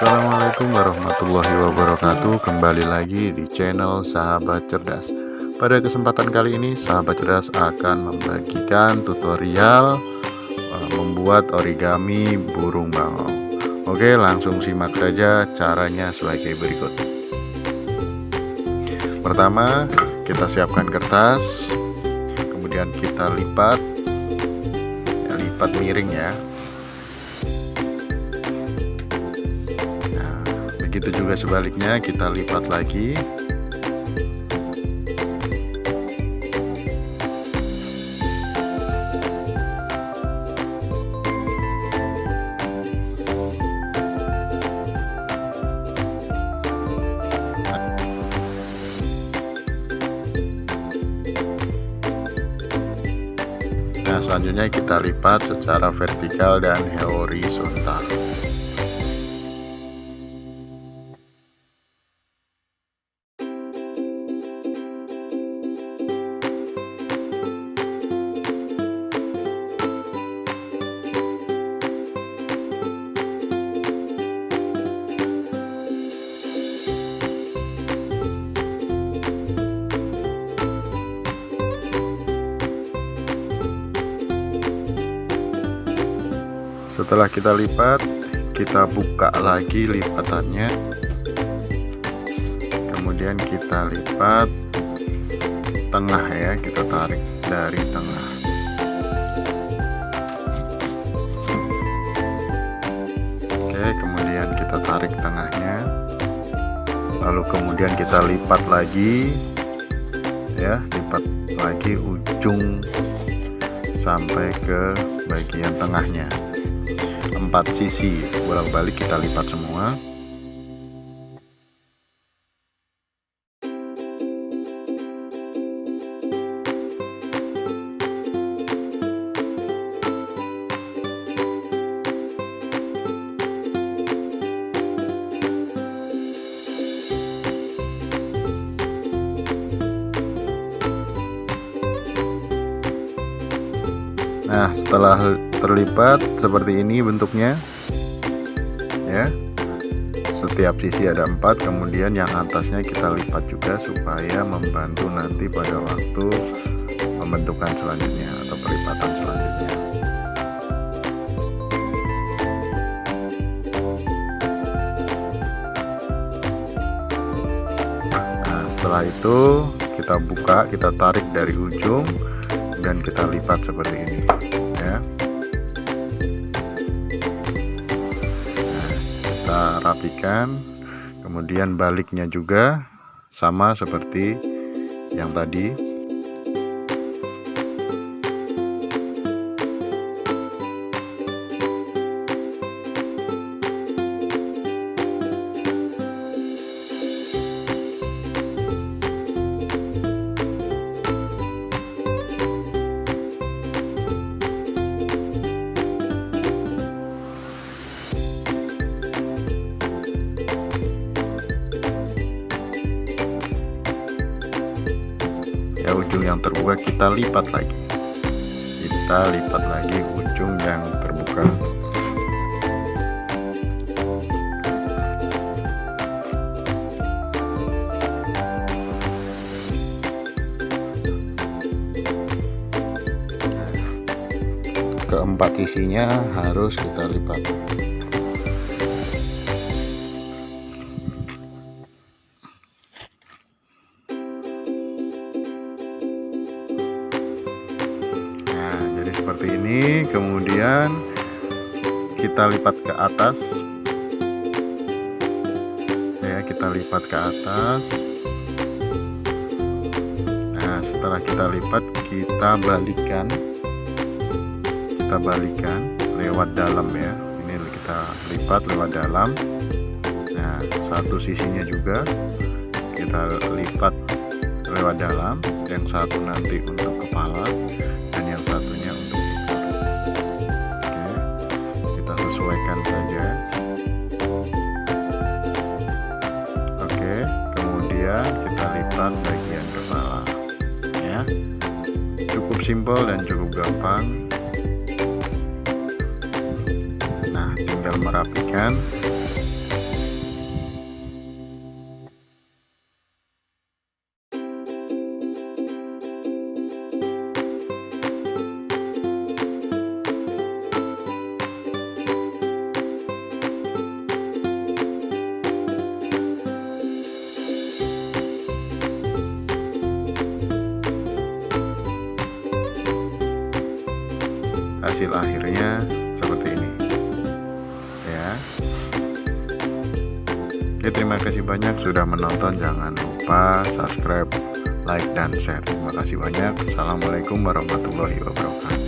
Assalamualaikum warahmatullahi wabarakatuh. Kembali lagi di channel Sahabat Cerdas. Pada kesempatan kali ini Sahabat Cerdas akan membagikan tutorial membuat origami burung bangau. Oke, langsung simak saja caranya sebagai berikut. Pertama, kita siapkan kertas, kemudian kita lipat miring ya. Begitu juga sebaliknya, kita lipat lagi. Nah, selanjutnya kita lipat secara vertikal dan horizontal. Setelah kita lipat, kita buka lagi lipatannya, kemudian kita lipat tengah ya, kita tarik dari tengah. Oke, kemudian kita tarik tengahnya, lalu kemudian kita lipat lagi ya, lipat lagi ujung sampai ke bagian tengahnya. 4 sisi bolak-balik kita lipat semua. Nah, setelah terlipat seperti ini bentuknya ya, setiap sisi ada 4, kemudian yang atasnya kita lipat juga supaya membantu nanti pada waktu pembentukan selanjutnya atau pelipatan selanjutnya. Nah, setelah itu kita buka, kita tarik dari ujung dan kita lipat seperti ini ya. Nah, kita rapikan, kemudian baliknya juga sama seperti yang tadi. Ya, ujung yang terbuka kita lipat lagi, ujung yang terbuka. Keempat sisinya harus kita lipat. Seperti ini, kemudian kita lipat ke atas ya, kita lipat ke atas. Nah, setelah kita lipat, kita balikan lewat dalam ya, ini kita lipat lewat dalam. Nah, satu sisinya juga kita lipat lewat dalam, yang satu nanti untuk kepala dan yang satunya untuk ekor. Oke, kita sesuaikan saja. Oke, kemudian kita lipat bagian kepala ya. Cukup simpel dan cukup gampang. Nah, tinggal merapikan. hasil akhirnya seperti ini ya. Oke, terima kasih banyak sudah menonton. Jangan lupa subscribe, like, dan share. Terima kasih banyak. Assalamualaikum warahmatullahi wabarakatuh.